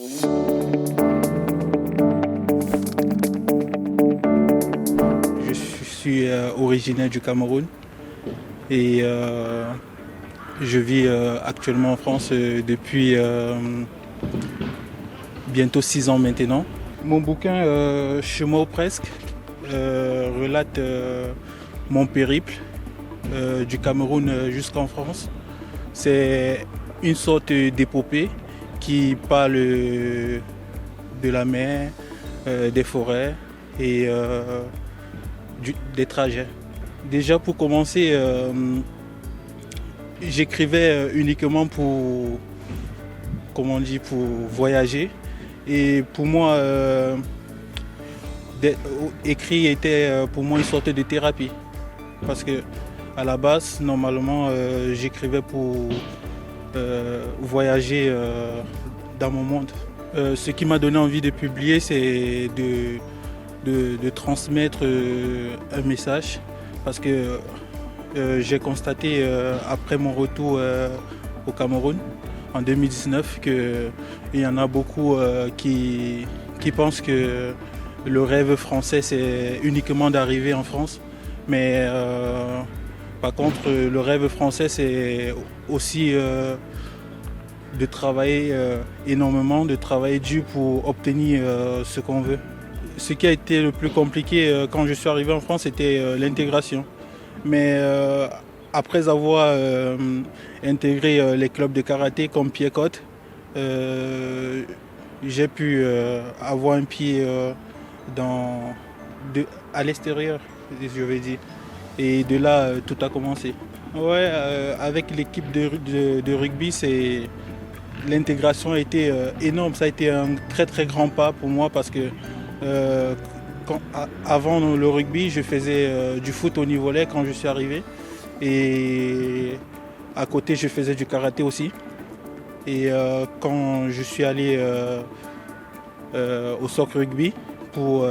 Je suis originaire du Cameroun et je vis actuellement en France depuis bientôt 6 ans maintenant. Mon bouquin, Chez moi ou presque, relate mon périple du Cameroun jusqu'en France. C'est une sorte d'épopée qui parle de la mer, des forêts et des trajets. Déjà pour commencer, j'écrivais uniquement pour voyager. Et pour moi, écrit était pour moi une sorte de thérapie. Parce que à la base, normalement, j'écrivais pour voyager dans mon monde. Ce qui m'a donné envie de publier, c'est de transmettre un message. Parce que j'ai constaté après mon retour au Cameroun en 2019 qu'il y en a beaucoup qui pensent que le rêve français c'est uniquement d'arriver en France. Mais par contre le rêve français c'est aussi de travailler énormément, de travailler dur pour obtenir ce qu'on veut. Ce qui a été le plus compliqué quand je suis arrivé en France, c'était l'intégration. Mais après avoir intégré les clubs de karaté comme Pied-Côte, j'ai pu avoir un pied à l'extérieur, je vais dire. Et de là, tout a commencé. Ouais, avec l'équipe de rugby, l'intégration a été énorme. Ça a été un très très grand pas pour moi parce que avant le rugby, je faisais du foot au niveau-lait quand je suis arrivé. Et à côté, je faisais du karaté aussi. Et quand je suis allé au soccer rugby pour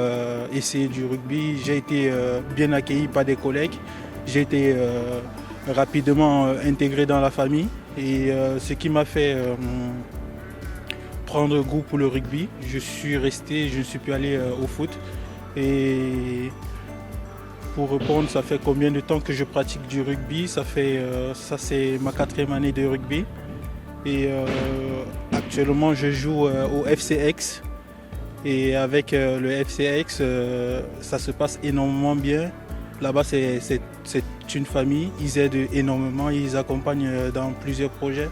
essayer du rugby, j'ai été bien accueilli par des collègues. J'ai été rapidement intégré dans la famille. Et ce qui m'a fait prendre goût pour le rugby, je suis resté, je ne suis plus allé au foot. Et pour répondre, ça fait combien de temps que je pratique du rugby? Ça c'est ma 4e année de rugby. Et actuellement, je joue au FCX. Et avec le FCX, ça se passe énormément bien. Là-bas, c'est une famille. Ils aident énormément, ils accompagnent dans plusieurs projets.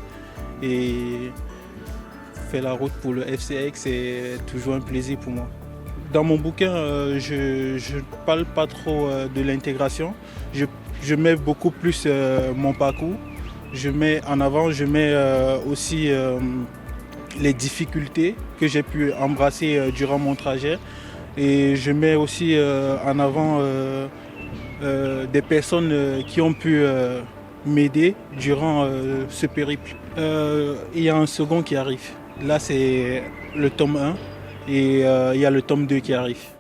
Et faire la route pour le FCX, c'est toujours un plaisir pour moi. Dans mon bouquin, je ne parle pas trop de l'intégration. Je mets beaucoup plus mon parcours. Je mets en avant, aussi les difficultés que j'ai pu embrasser durant mon trajet. Et je mets aussi en avant des personnes qui ont pu m'aider durant ce périple. Il y a un second qui arrive. Là, c'est le tome 1 et il y a le tome 2 qui arrive.